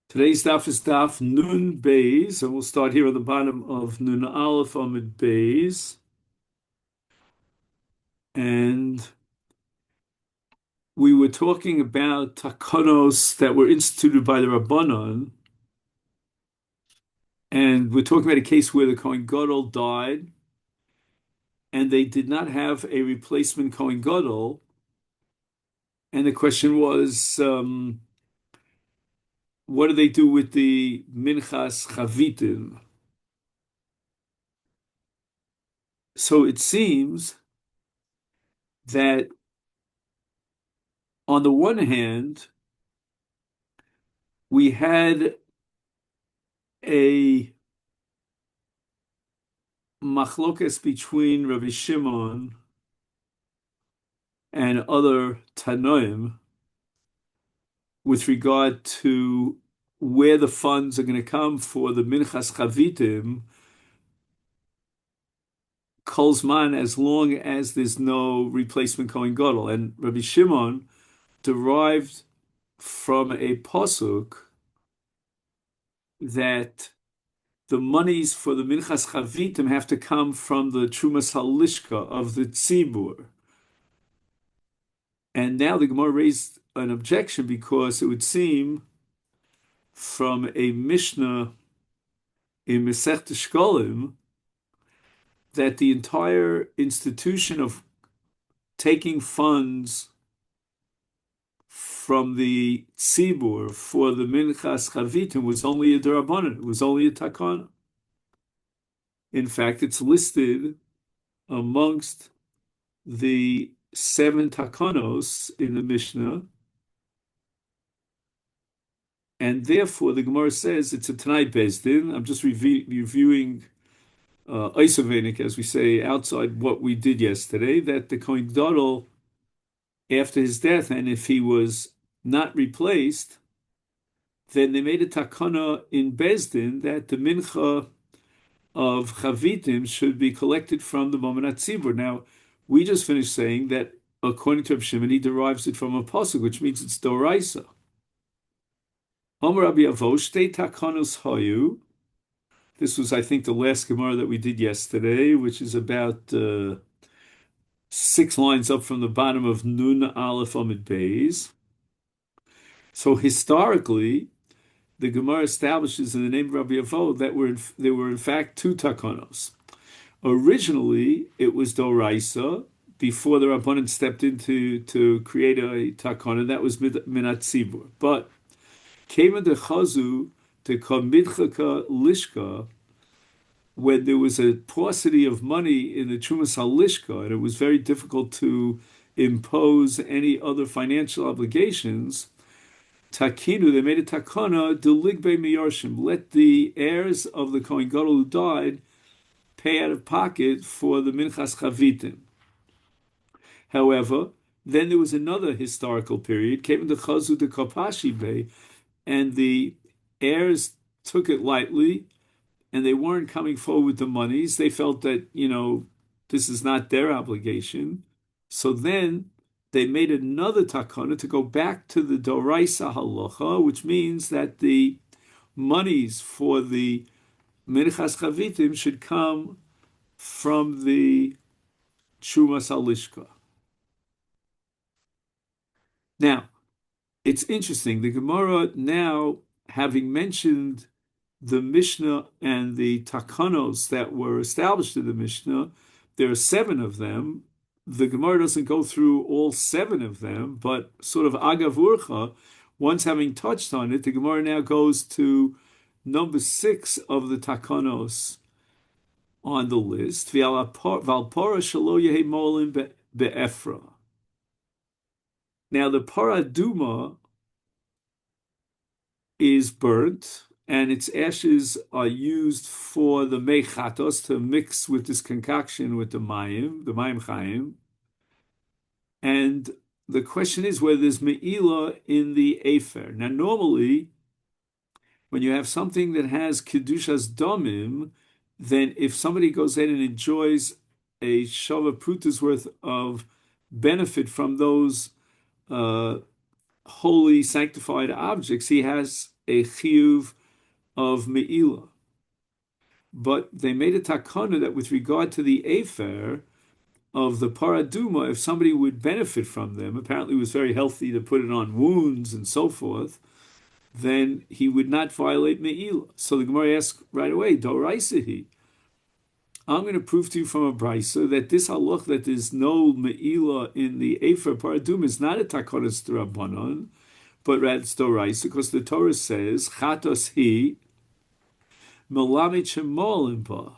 Today's daf is daf Nun Beis, and we'll start here at the bottom of Nun Aleph Amid Beis. And we were talking about takanos that were instituted by the Rabbanon, and we're talking about a case where the Kohen Gadol died, and they did not have a replacement Kohen Gadol. And the question was, what do they do with the Minchas Chavitim? So it seems that on the one hand, we had a machlokes between Rabbi Shimon and other Tanoim with regard to where the funds are going to come for the Minchas Chavitim, Kolzman, as long as there's no replacement Kohen Gadol. And Rabbi Shimon derived from a pasuk that the monies for the Minchas Chavitim have to come from the Trumas Halishka of the Tzibur. And now the Gemara raised an objection because it would seem from a Mishnah in Maseches Shkolim that the entire institution of taking funds from the Tzibur for the Minchas Chavitim was only a Derabanan, it was only a Takana. In fact, it's listed amongst the 7 Takanos in the Mishnah, and therefore the Gemara says it's a Tanai Bezdin. I'm just reviewing Eisovenik, as we say, outside what we did yesterday, that the Kohen Gadol, after his death, and if he was not replaced, then they made a takana in Bezdin that the mincha of Chavitim should be collected from the Momen HaTzibur. Now, we just finished saying that according to Reb Shimon, he derives it from a pasuk, which means it's Doraisa. Omer Rabbi Avo, shtei takanos hayu. This was, I think, the last Gemara that we did yesterday, which is about 6 lines up from the bottom of Nun Aleph Amid Beis. So historically, the Gemara establishes in the name of Rabbi Avo that there were in fact 2 takanos. Originally, it was Doraisa before the Rabbanan stepped in to create a takana that was Minat Tzibur. But came into Chazu to Kamidchaka Lishka, when there was a paucity of money in the Trumas HaLishka, and it was very difficult to impose any other financial obligations, Takinu, they made a takana, deligbe miyorshim, let the heirs of the Kohen Gadol who died pay out of pocket for the Minchas Chavitim. However, then there was another historical period, came to Chazu de Kapashi Bey, and the heirs took it lightly, and they weren't coming forward with the monies. They felt that, this is not their obligation. So then they made another takana to go back to the Doraisa Halacha, which means that the monies for the Minchas Chavitim should come from the Trumas Halishka. Now, it's interesting. The Gemara now, having mentioned the Mishnah and the Takanos that were established in the Mishnah, there are 7 of them. The Gemara doesn't go through all 7 of them, but sort of agavurcha, once having touched on it, the Gemara now goes to number 6 of the Takanos on the list. Valpora shelo yehi molim be'efra. Now the paraduma is burnt, and its ashes are used for the mechatos to mix with this concoction with the mayim chaim. And the question is whether there's me'ila in the afer. Now, normally, when you have something that has kedushas domim, then if somebody goes in and enjoys a shava pruta's worth of benefit from those holy sanctified objects, he has a chiyuv of me'ilah. But they made a takana that with regard to the afer of the paraduma, if somebody would benefit from them, apparently it was very healthy to put it on wounds and so forth, then he would not violate me'ilah. So the Gemara asks right away, Doraisa, I'm going to prove to you from a brisa that this halach that there's no me'ilah in the Efer Paradum is not a takonas d'Rabbanan, but rather it's Doraisa, because the Torah says, Chatos hi melamid shemolim ba.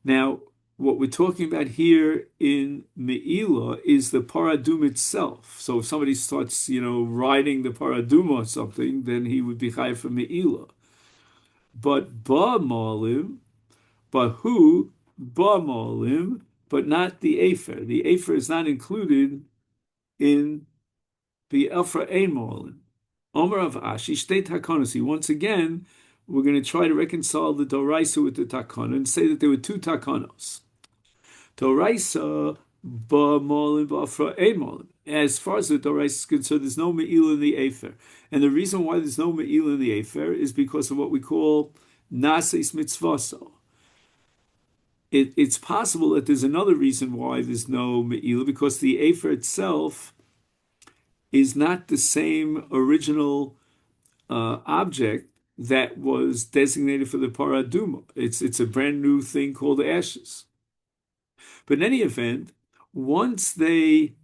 Now, what we're talking about here in me'ilah is the Paradum itself. So if somebody starts, riding the Paradum or something, then he would be chayav for me'ilah. But ba molim, but who ba molim, but not the afer. The afer is not included in the elfra ein molim. Omer of Ashi state takonasi. Once again, we're going to try to reconcile the doraisa with the takana and say that there were two takanos. Doraisa ba molim ba elfra ein molim. As far as the doraisa is concerned, there's no me'ilah in the afer, and the reason why there's no me'ilah in the afer is because of what we call naseis mitzvaso. It's possible that there's another reason why there's no me'ilah, because the afer itself is not the same original object that was designated for the paraduma. It's a brand new thing called ashes. But in any event, once they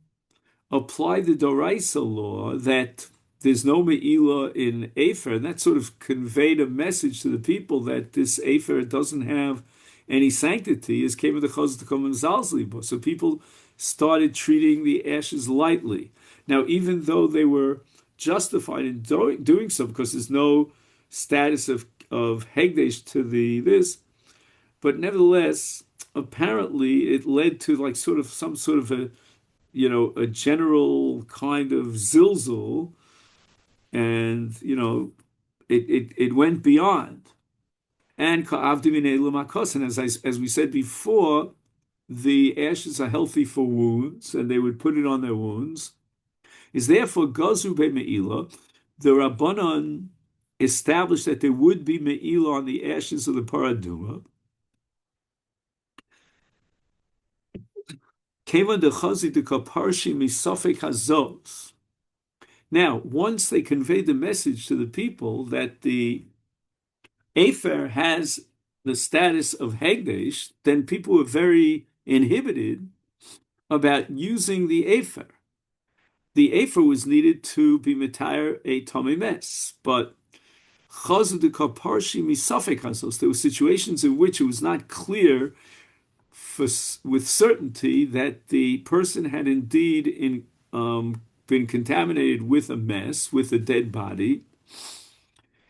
apply the Doraisa law that there's no me'ilah in afer, and that sort of conveyed a message to the people that this afer doesn't have any sanctity, is came with the chazal to come and zalzlibo. So people started treating the ashes lightly. Now, even though they were justified in doing so, because there's no status of hegdesh to this, but nevertheless, apparently it led to like some sort of a general kind of zilzul, and it went beyond. And as we said before, the ashes are healthy for wounds, and they would put it on their wounds. Is therefore gazu be me'ilah. The Rabbanon established that there would be me'ilah on the ashes of the paraduma. Kevan de chazi de kaparshi misafek hazos. Now, once they conveyed the message to the people that the afer has the status of hegdesh, then people were very inhibited about using the afer. The afer was needed to be mitayr a tummy mess, but chazu de kaparshi misafek hazos. There were situations in which it was not clear with certainty that the person had indeed been contaminated with a mess, with a dead body.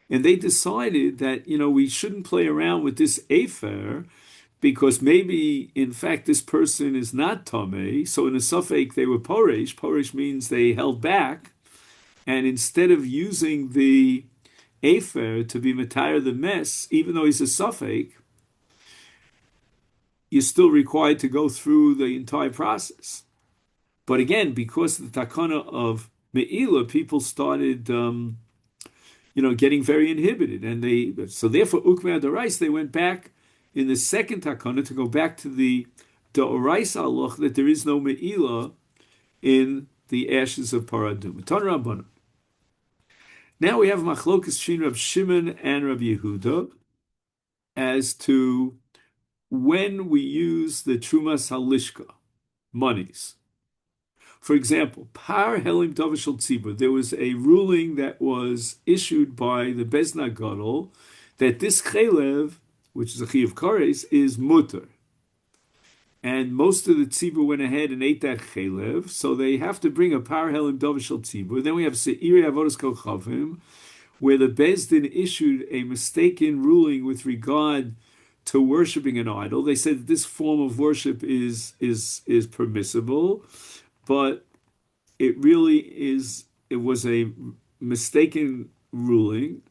And they decided that, we shouldn't play around with this afer, because maybe, in fact, this person is not tamei. So in a suffix, they were poresh. Poresh means they held back. And instead of using the afer to be matayr the mess, even though he's a suffix, you're still required to go through the entire process. But again, because of the takana of me'ilah, people started, getting very inhibited, and so therefore ukmei adorais, they went back in the second takana to go back to the dorais aloch that there is no me'ilah in the ashes of paradum. Ton Rabbanan. Now we have machlokas shin Rab Shimon and Rab Yehuda as to when we use the trumas halishka, monies. For example, par helim davashal tzibur, there was a ruling that was issued by the Bezna Gadol that this chelev, which is a chi of kares, is mutter. And most of the tzibur went ahead and ate that chelev, so they have to bring a par helim davashal tzibur. Then we have se'iri avodas kochavim, where the Bezdin issued a mistaken ruling with regard to worshiping an idol. They said that this form of worship is permissible, but it was a mistaken ruling.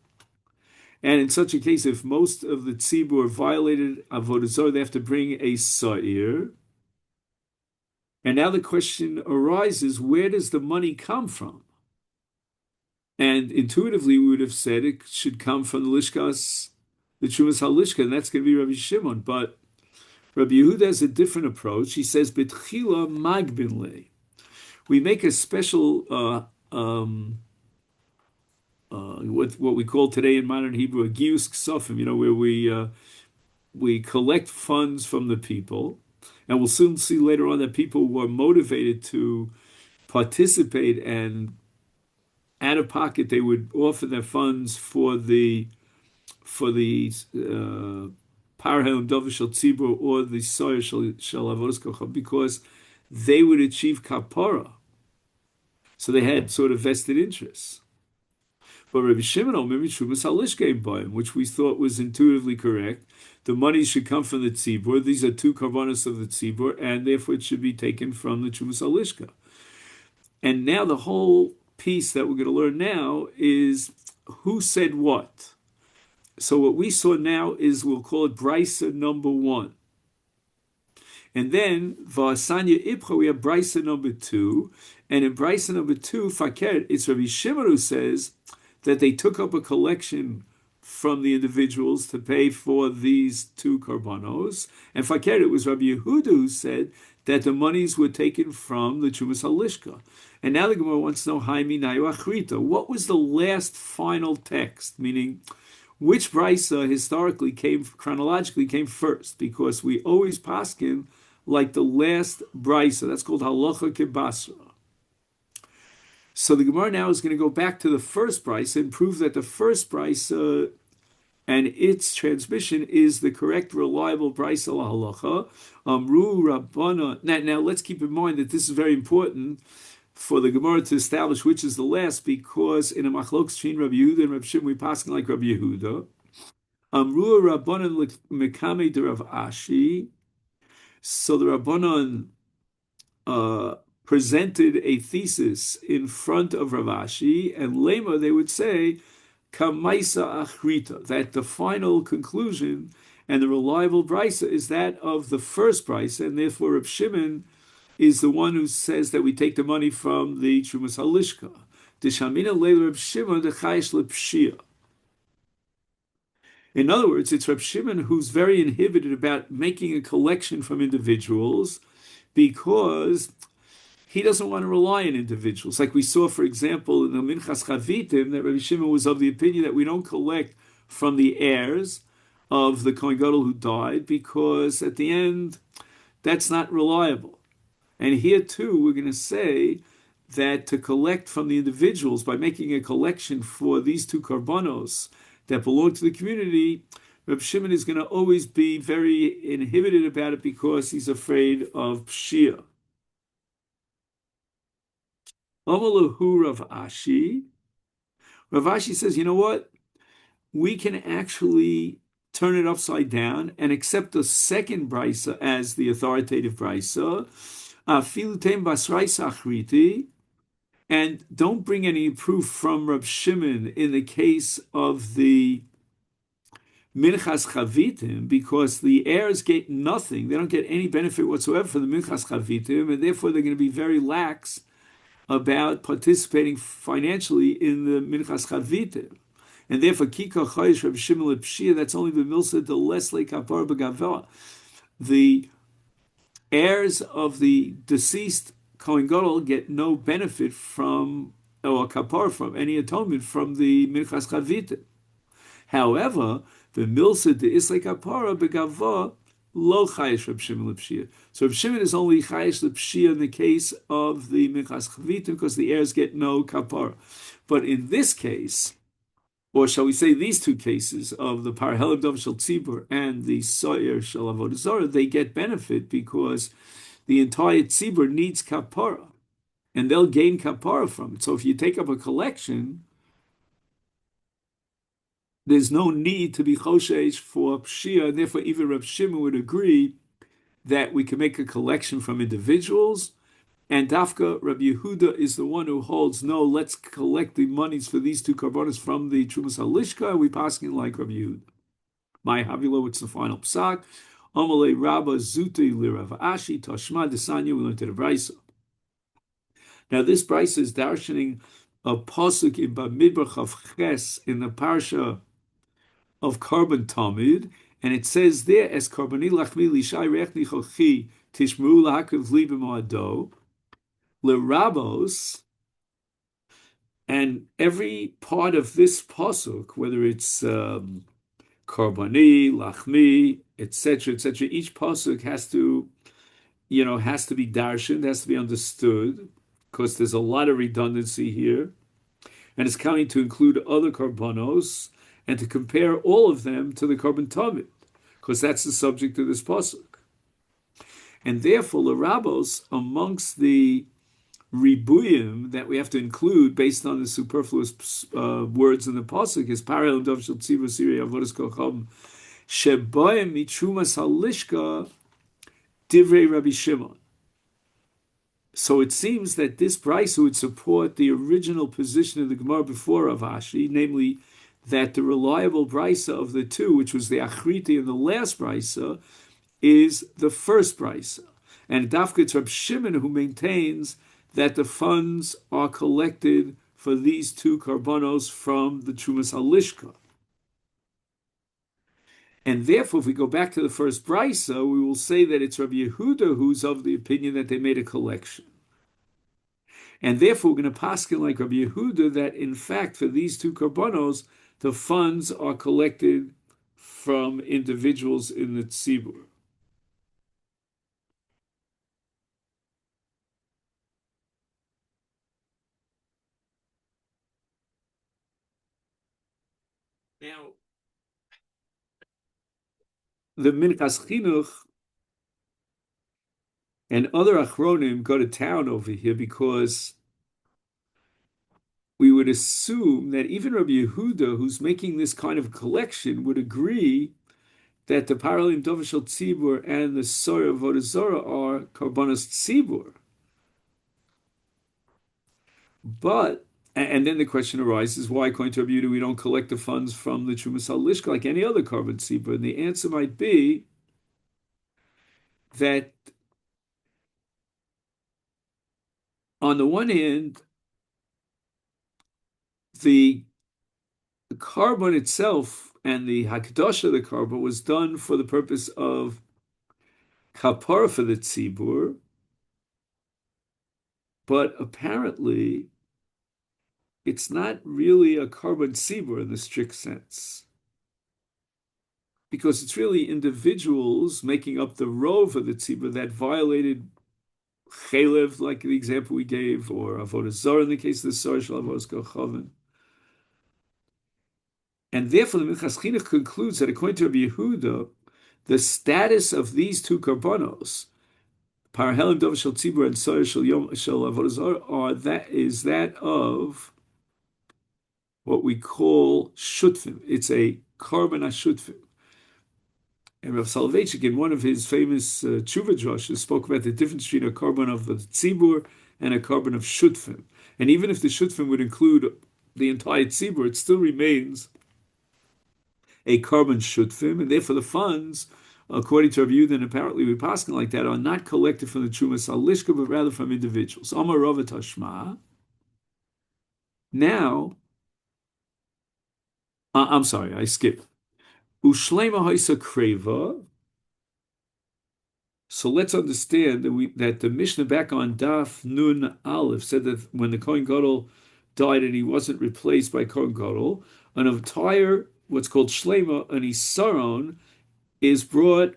And in such a case, if most of the tzibur violated avodah zarah, they have to bring a sa'ir. And now the question arises, where does the money come from? And intuitively, we would have said it should come from the Trumas Halishka, and that's going to be Rabbi Shimon. But Rabbi Yehuda has a different approach. He says, "Betchila magbin le." We make a special what we call today in modern Hebrew a gius ksofim, where we collect funds from the people, and we'll soon see later on that people were motivated to participate, and out of pocket they would offer their funds for the Parhel Dovishal Tzibur or the Soyer Shel Avodas Kocham, because they would achieve kapara. So they had sort of vested interests. But Rabbi Shimon Omer Mishumas Halishkein Baim, which we thought was intuitively correct. The money should come from the tzibur. These are two karbanos of the tzibur, and therefore it should be taken from the Chumas Halishka. And now the whole piece that we're going to learn now is who said what. So what we saw now is, we'll call it Brisa number 1. And then V'asanya Ipcha, we have Brisa number 2. And in Brisa number 2, Fakir, it's Rabbi Shimon who says that they took up a collection from the individuals to pay for these two karbanos. And Fakir, it was Rabbi Yehuda who said that the monies were taken from the Chumas Halishka. And now the Gemara wants to know, Haimi Nayu Achrita, what was the last final text? Meaning, which brisa historically chronologically came first? Because we always paskin like the last brisa. That's called halacha kibasra. So the Gemara now is going to go back to the first brisa and prove that the first brisa and its transmission is the correct, reliable brisa halacha. Amru Rabbana. Now let's keep in mind that this is very important for the Gemara to establish which is the last, because in a machlokes between Rabbi Yehuda and Rabbi Shimon, we pass like Rabbi Yehuda. Amru Rabbanan Mekame de Rav Ashi. So the Rabbanan presented a thesis in front of Rav Ashi, and Lema they would say Kamaisa Achrita, that the final conclusion and the reliable brisa is that of the first brisa, and therefore Rav Shimon is the one who says that we take the money from the Trumas Halishka. Dishamina leil Reb Shimon dechayish lepshia. In other words, it's Reb Shimon who's very inhibited about making a collection from individuals, because he doesn't want to rely on individuals. Like we saw, for example, in the Minchas Chavitim, that Reb Shimon was of the opinion that we don't collect from the heirs of the Kohen Gadol who died, because at the end, that's not reliable. And here too, we're going to say that to collect from the individuals by making a collection for these two karbanos that belong to the community, Reb Shimon is going to always be very inhibited about it because he's afraid of Pshia. Amalahu Rav Ashi. Rav Ashi says, you know what? We can actually turn it upside down and accept the second brisa as the authoritative brisa. And don't bring any proof from Rab Shimon in the case of the Minchas Chavitim, because the heirs get nothing. They don't get any benefit whatsoever from the Minchas Chavitim, and therefore they're going to be very lax about participating financially in the Minchas Chavitim. And therefore, Kika Chayish Rab Shimon Lepshia, that's only the Milsa de Lesle Kapar Begavah. The heirs of the deceased Kohen Gadol get no benefit from, or kapar from, any atonement from the Minchas Chavitim. However, the Milsa de Islay Kapara Begavah lo Chayish Reb Shimon Lepshia. So Reb Shimon is only Chayish Lepshia in the case of the Minchas Chavitim, because the heirs get no kapara. But in this case, or shall we say these two cases of the Parhelim Dov Shel Tzibur and the Soyer Shel Avodah Zarah, they get benefit because the entire Tzibur needs kapara, and they'll gain kapara from it. So if you take up a collection, there's no need to be choshesh for Pshia, and therefore even Reb Shimon would agree that we can make a collection from individuals. And Dafka, Rabbi Yehuda is the one who holds, no, let's collect the monies for these two karbonos from the Trumas Halishka, and we paskin like Rabbi Yehuda. My Havila, what's the final psak? Amalei Rabba Zuti Lirav Ashi Tashma Desanya, we learned to the Brisa. Now this Brisa is darshaning a pasuk in Bamidbar of Ches in the parsha of Korban Tamid, and it says there, "Es karbani lachmi lishai rechni chochi tishmru lahakiv li b'moado lerabos," and every part of this pasuk, whether it's karbani, lachmi, etc., each pasuk has to, has to be darshaned, has to be understood, because there's a lot of redundancy here, and it's coming to include other karbanos and to compare all of them to the Korban Tamid, because that's the subject of this pasuk. And therefore, the rabbos, amongst the ribuyim that we have to include based on the superfluous words in the pasuk is parallel dov shel tzibur siri avodas kocham sheboim mitrumas halishka divrei Rabbi Shimon. So it seems that this brisa would support the original position of the Gemara before Rav Ashi, namely that the reliable brisa of the two, which was the Achriti and the last brisa, is the first brisa. And Dafka it's Rab Shimon who maintains that the funds are collected for these two karbanos from the Trumas Halishka. And therefore, if we go back to the first brisa, we will say that it's Rabbi Yehuda who's of the opinion that they made a collection. And therefore, we're going to paskin like Rabbi Yehuda that, in fact, for these two karbanos, the funds are collected from individuals in the tzibur. Now, the Minchas Chinuch and other achronim go to town over here because we would assume that even Rabbi Yehuda, who's making this kind of collection, would agree that the Paralim Dovashal Tzibur and the Sorah Vodazora are Karbanos Tzibur. But, and then the question arises, why, according to Rabbi Yehuda, we don't collect the funds from the Trumas Halishka like any other Karban Tzibur? And the answer might be that on the one hand, the carbon itself and the Hakadosh of the carbon was done for the purpose of kapara for the tzibur, but apparently it's not really a carbon tzibur in the strict sense, because it's really individuals making up the rove of the tzibur that violated chelev, like the example we gave, or avodah zarah in the case of the Sorah Shel Avodas Kochaven. And therefore, the Minchas Chinuch concludes that according to Rabbi Yehuda, the status of these two karbanos, Parahelim Dov Shel Tzibur and Sorah Shel Avodah Zarah, is that of what we call shutfim. It's a karban shutfim. And Rav Soloveitchik, in one of his famous tshuva drashas, spoke about the difference between a karban of the tzibur and a karban of shutfim. And even if the shutfim would include the entire tzibur, it still remains a carbon shutfim, and therefore the funds, according to our view, then apparently we passing like that, are not collected from the Trumas Halishka, but rather from individuals. Amar Rava Tashma. Now, I'm sorry, I skipped. Ushlema Haisa Kreva. So let's understand that the Mishnah back on Daf Nun Aleph said that when the Kohen Gadol died and he wasn't replaced by Kohen Gadol, an entire, what's called Shlema, an Isaron, is brought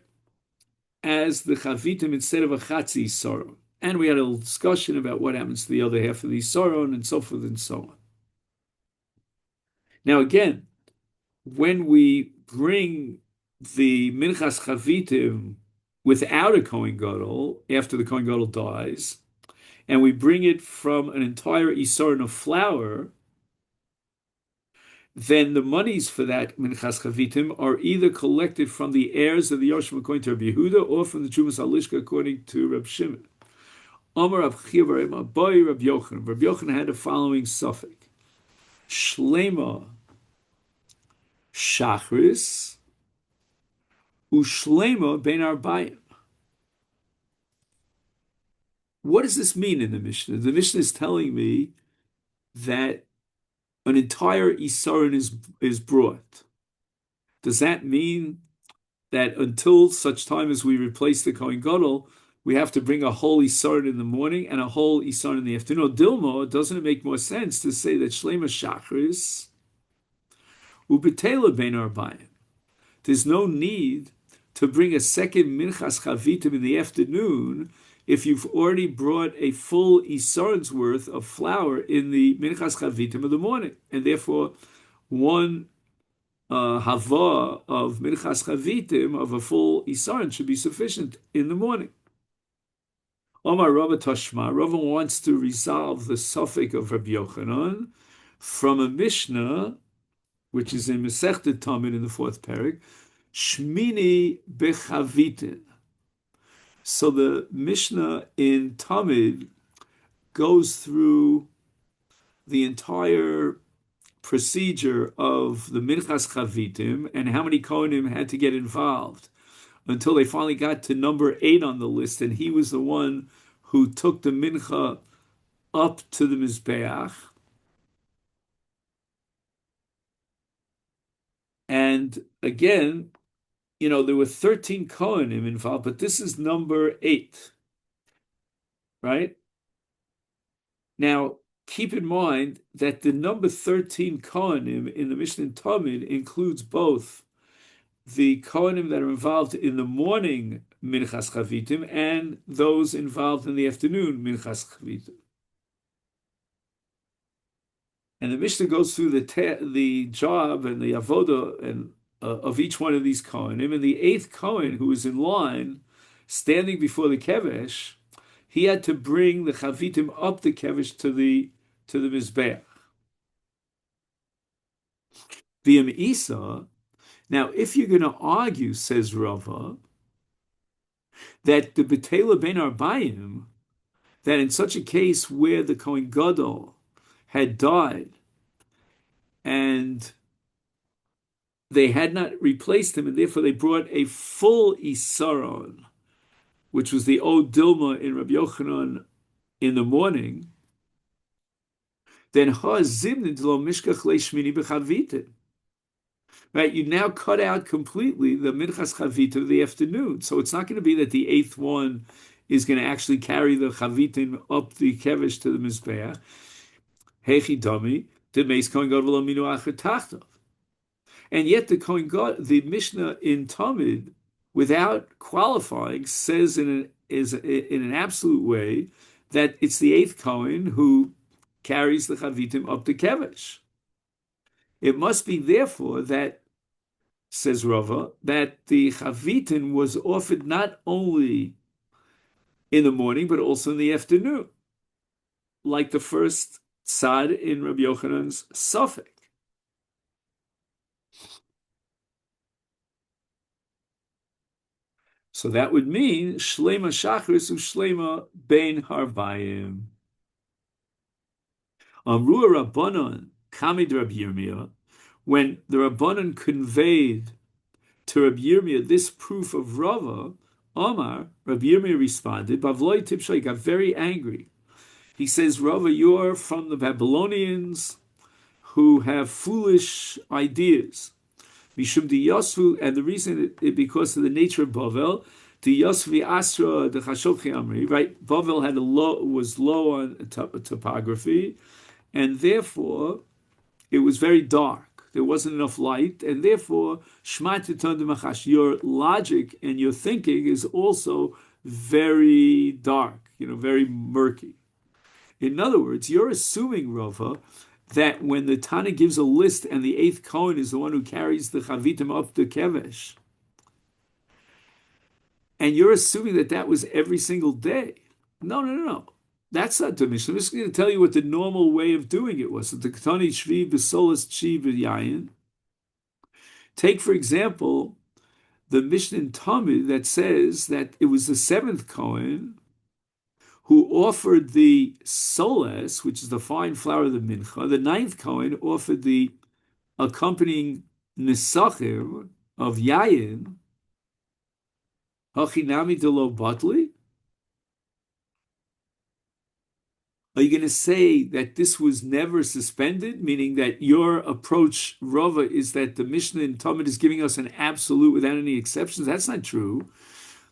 as the Chavitim instead of a Chatzi Isaron. And we had a discussion about what happens to the other half of the Isaron and so forth and so on. Now again, when we bring the Minchas Chavitim without a Kohen Gadol, after the Kohen Gadol dies, and we bring it from an entire Isaron of flour, then the monies for that Minchas Chavitim are either collected from the heirs of the Yoshim according to Rabbi Yehuda or from the Trumas Halishka according to Rab Shimon. Amar Rav Chiya bar Abaye Rab Yochanan. Rab Yochanan had the following suffix: Shlema Shachris Ushlema Ben Arbayim. What does this mean in the Mishnah? The Mishnah is telling me that an entire Isaron is brought. Does that mean that until such time as we replace the Kohen Gadol, we have to bring a whole Isaron in the morning and a whole Isaron in the afternoon? Dilma, doesn't it make more sense to say that Shlema Shachris Ubetela Ben Arbayim? There's no need to bring a second Minchas Chavitim in the afternoon if you've already brought a full Isaron's worth of flour in the Minchas Chavitim of the morning, and therefore one hava of Minchas Chavitim of a full Isaron should be sufficient in the morning. Omar Rava Tashma, Rava wants to resolve the suffix of Rabbi Yochanan from a Mishnah, which is in Masechet Tamid in the fourth parak, Shmini Bechavitin. So the Mishnah in Tamid goes through the entire procedure of the Minchas Chavitim and how many Kohanim had to get involved until they finally got to number 8 on the list, and he was the one who took the Mincha up to the Mizbeach. And again, there were 13 Kohanim involved, but this is number 8, right? Now, keep in mind that the number 13 Kohanim in the Mishnah Tamid includes both the Kohanim that are involved in the morning Minchas Chavitim and those involved in the afternoon Minchas Chavitim. And the Mishnah goes through the job and the avoda and of each one of these Kohanim, and the 8th Kohen who was in line, standing before the Kevesh, he had to bring the Chavitim up the Kevesh to the Mizbeach. B'yam Isa. Now, if you're going to argue, says Rava, that the Betela Ben Arbayim, that in such a case where the Kohen Gadol had died and they had not replaced him, and therefore they brought a full Isaron, which was the Od Dilma in Rabbi Yochanan in the morning, then Ha Zimnid Lo Mishkach Leishmini B'Chavitim. Right, you now cut out completely the Minchas Chavitim of the afternoon. So it's not going to be that the 8th one is going to actually carry the Chavitim up the Kevesh to the Mizbeach. Hechi Dami, the Meis Kohen Gadol Aminu Acher Tachtov. And yet the Mishnah in Tamid, without qualifying, says in an absolute way that it's the 8th Kohen who carries the Chavitim up the Kevesh. It must be therefore that, says Rava, that the Chavitin was offered not only in the morning, but also in the afternoon, like the first Tzad in Rabbi Yochanan's suffix. So that would mean Shlema Shachris u Shlema Ben Harbayim. Amru Rabbanon Kamid Rabbi Yirmiyah, when the Rabbanon conveyed to Rabbi Yirmiyah this proof of Rava, Omar, Rabbi Yirmiyah responded, Bavloi Tipshay got very angry. He says, Rava, you're from the Babylonians who have foolish ideas. Mishum di Yosfu, and the reason is because of the nature of Bavel, the Yosvi Asra, the Chashokhi Amri, right? Bavel was low on topography, and therefore it was very dark. There wasn't enough light, and therefore your logic and your thinking is also very dark, very murky. In other words, you're assuming, Rava, that when the Tana gives a list and the 8th Kohen is the one who carries the Chavitim up the Kevesh, and you're assuming that was every single day. No. That's not the Mishnah. I'm just going to tell you what the normal way of doing it was. The Ketani Shvi B'Solas Chi B'Yayin. Take, for example, the Mishnah in Talmud that says that it was the 7th Kohen who offered the soles, which is the fine flour of the mincha. The 9th Kohen offered the accompanying nisachim of yayin. Hachinami de lo batli. Are you going to say that this was never suspended, meaning that your approach, Rava, is that the Mishnah in Talmud is giving us an absolute without any exceptions? That's not true.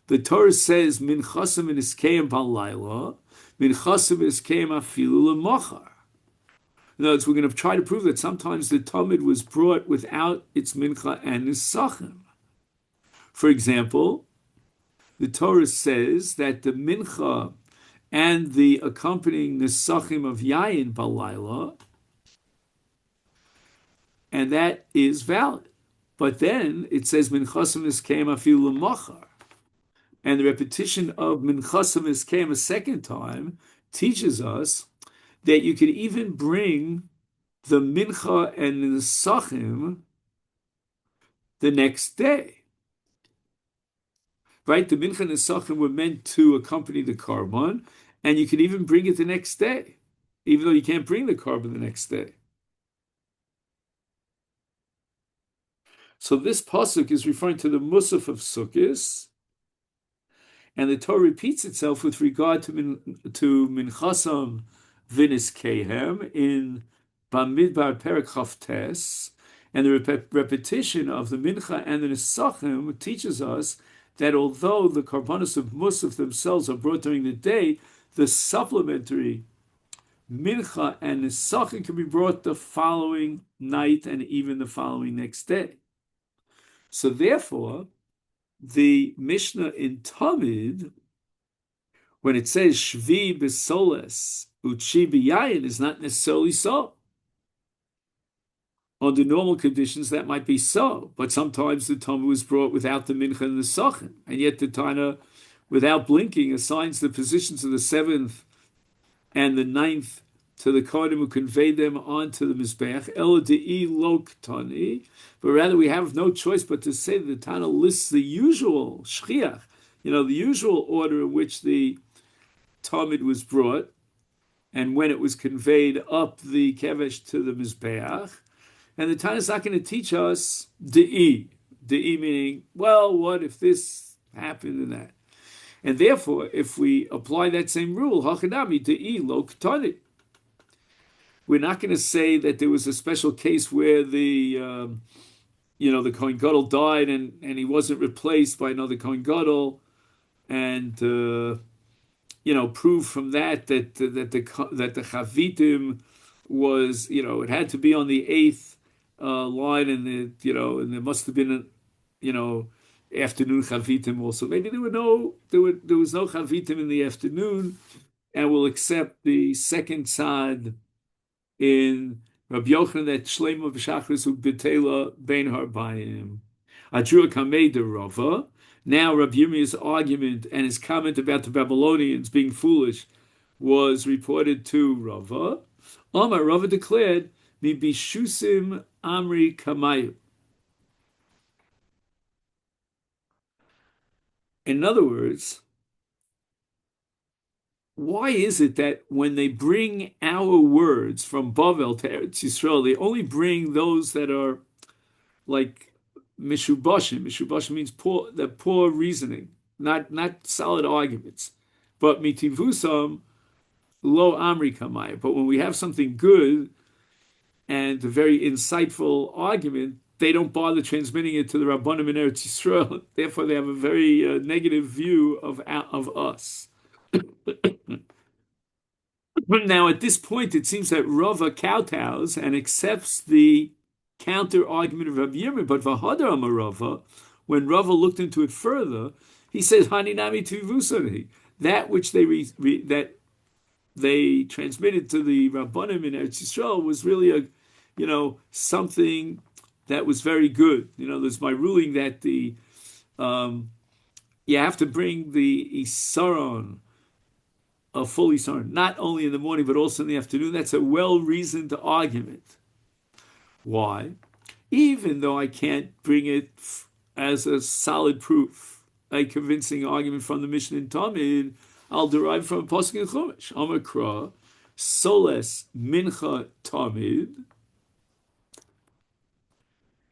The Torah says, Min chasim in iskayim balayla, min chasim in iskayim afilu lemachar. In other words, we're going to try to prove that sometimes the Talmud was brought without its mincha and nisachim. For example, the Torah says that the mincha and the accompanying nisachim of yayin balayla, and that is valid. But then it says minchasim iskayim afilu lemachar. And the repetition of Menachos came a second time teaches us that you could even bring the mincha and the sachim the next day. Right? The mincha and the sachim were meant to accompany the korban, and you could even bring it the next day, even though you can't bring the korban the next day. So this pasuk is referring to the Musaf of Sukkot. And the Torah repeats itself with regard to Minchasam Vinis Kehem in Bamidbar Perek Chavtes, and the repetition of the Mincha and the Nesachim teaches us that although the Karbanos of Musaf themselves are brought during the day, the supplementary Mincha and Nesachim can be brought the following night and even the following next day. So therefore, the Mishnah in Talmud, when it says Shvi b'soles uchi b'yayin, is not necessarily so. Under normal conditions, that might be so, but sometimes the Talmud was brought without the mincha and the sachin, and yet the Tana, without blinking, assigns the positions of the seventh and the ninth to the kohanim who conveyed them onto the mizbeach. El de'i lo ktani, but rather we have no choice but to say that the Tana lists the usual shchiach, the usual order in which the Talmud was brought, and when it was conveyed up the kevesh to the mizbeach. And the Tana is not going to teach us de'i meaning, well, what if this happened and that? And therefore, if we apply that same rule, hachanami de'i lo ktani, we're not going to say that there was a special case where the Kohen Gadol died and he wasn't replaced by another Kohen Gadol, and prove from that the chavitim was it had to be on the eighth line, and there must have been afternoon chavitim also. Maybe there was no chavitim in the afternoon, and we'll accept the second side in Rabbi Yochanan that Shleima v'Shachris u'Betela bein harbayim. Adrua kamei de Rava. Now Rabbi Yirmiyah's argument and his comment about the Babylonians being foolish was reported to Rava. Rava declared, "Mi bishusim amri kamayu." In other words, why is it that when they bring our words from Bavel to Eretz Yisrael, they only bring those that are like mishubashim? Mishubashim means poor reasoning, not solid arguments. But mitivusam lo amri kamaya. But when we have something good and a very insightful argument, they don't bother transmitting it to the Rabbanim in Eretz Yisrael. Therefore, they have a very negative view of us. Now, at this point, it seems that Rava kowtows and accepts the counter argument of Rabbi Yirmiyah. But Vahadar Amar Rava, when Rava looked into it further, he says, "Haninami tivusani," that which that they transmitted to the Rabbanim in Eretz Yisrael was really something that was very good. There's my ruling that you have to bring the isaron, a full isaron, not only in the morning but also in the afternoon. That's a well-reasoned argument. Why? Even though I can't bring it as a solid proof, a convincing argument from the Mishnah in Talmud, I'll derive from a pasuk in Chumash. Amar Kra, soles mincha Talmud.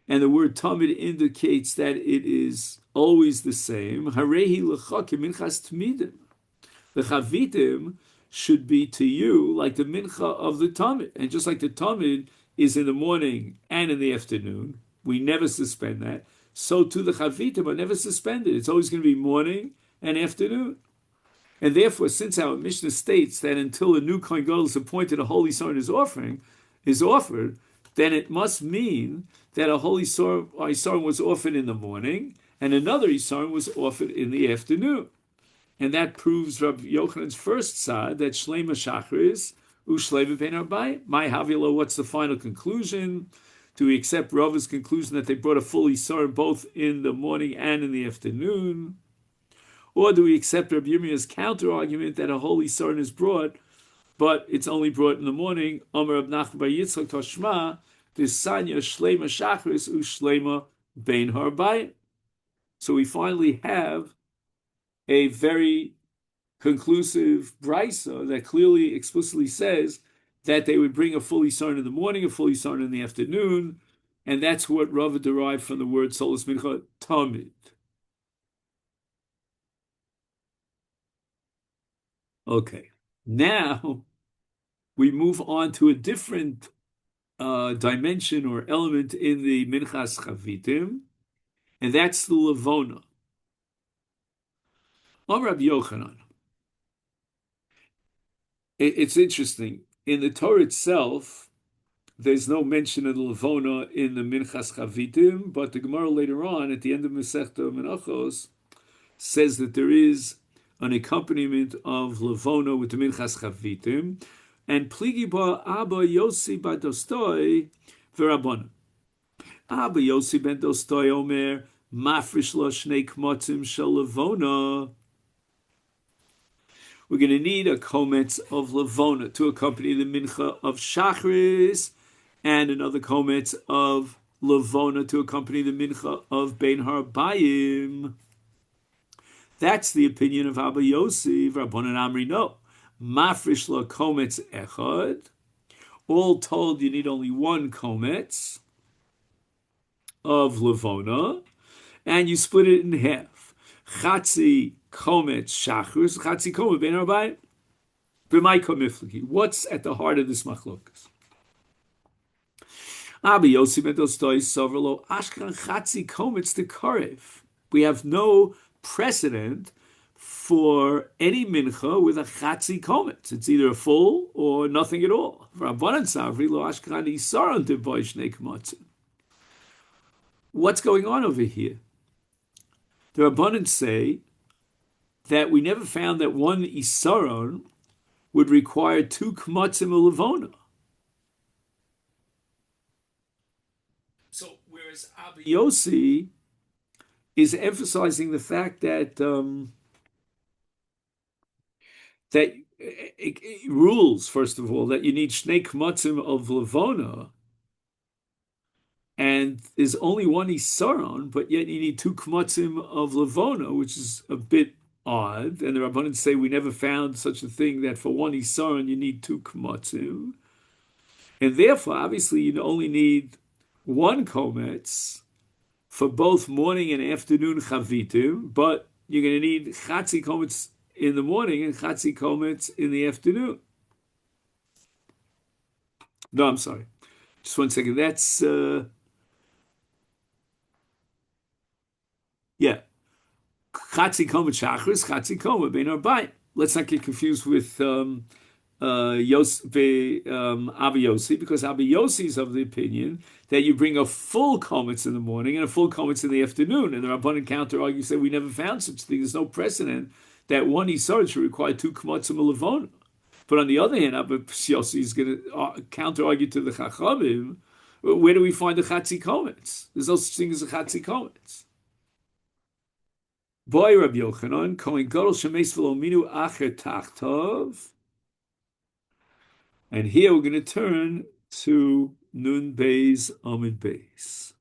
And the word Talmud indicates that it is always the same. Harehi l'chakim minchas tmidim. The chavitim should be to you like the mincha of the Talmud. And just like the Talmud is in the morning and in the afternoon, we never suspend that. So too the Chavitim are never suspended. It's always going to be morning and afternoon. And therefore, since our Mishnah states that until a new Kohen Gadol is appointed, a holy Soren is offered, then it must mean that a holy Soren was offered in the morning and another Isaron was offered in the afternoon. And that proves Rabbi Yochanan's first side, that Shlema Shachris, Ushlema Ben Arbai. My Havilo, what's the final conclusion? Do we accept Rava's conclusion that they brought a full Isaron both in the morning and in the afternoon? Or do we accept Rabbi Yirmiyah's counter-argument that a holy Isaron is brought, but it's only brought in the morning? Omer Rab Nachman bar Yitzchak Toshma, V'sanya Shlema Shachris Ushlema Ben Harbai. So we finally have a very conclusive brisa that clearly, explicitly says that they would bring a full Isaron in the morning, a full Isaron in the afternoon, and that's what Rava derived from the word Solas Mincha Tamid. Okay, now we move on to a different dimension or element in the Minchas Chavitim, and that's the Levona. Rabbi Yochanan. It's interesting. In the Torah itself, there's no mention of the Levona in the Minchas Chavitim, but the Gemara later on, at the end of Masechta Menachos, says that there is an accompaniment of Levona with the Minchas Chavitim, and Pligi ba Abba Yossi ba Dostoi v'Rabbanan. Abba Yossi ben Dostoi Omer Mafrish lo shnei kmotzim shel Levona. We're going to need a kometz of Levona to accompany the mincha of Shachris, and another kometz of Levona to accompany the mincha of Bein Harbayim. That's the opinion of Abba Yossi. Rabbanan Amri, no. Mafrish la kometz echad. All told, you need only one kometz of Levona, and you split it in half. Chatzi kometz shachris, chatzi kometz ben arbayim. B'may komifliki. What's at the heart of this machlokas? Abba Yossi ben Dostoi soverlo ashkan chatzi kometz to karev. We have no precedent for any mincha with a chatzi kometz. It's either a full or nothing at all. Rabbanan savri lo ashkan isaron devoy shnei kmotzim. What's going on over here? The Rabbanan say that we never found that one isaron would require two kmotzim of levona. So, whereas Abba Yossi is emphasizing the fact that it rules, first of all, that you need shnei kmotzim of levona, and there's only one isaron, but yet you need two kmotzim of levona, which is a bit odd. And the Rabbanan say we never found such a thing that for one isaron you need two kmotzim, and therefore, obviously, you only need one kometz for both morning and afternoon chavitim, but you're going to need chatzi kometz in the morning and chatzi kometz in the afternoon. No, I'm sorry. Just one second. That's yeah. Chatzi kometz shachris, chatzi kometz bein arbayim. Let's not get confused with Abba Yossi, because Abba Yossi is of the opinion that you bring a full kometz in the morning and a full kometz in the afternoon. And the Rabbanan counter argues that we never found such a thing. There's no precedent that one Isar should require two kmotzim of levona. But on the other hand, Abba Yossi is going to counter argue to the Chachamim. Where do we find the chatzi kometz? There's no such thing as a chatzi kometz. Boy, Rabbi Yochanan, Kohen Gadol shemeis v'lo minu acher tachtov. And here we're going to turn to Nun Beis Amid Beis.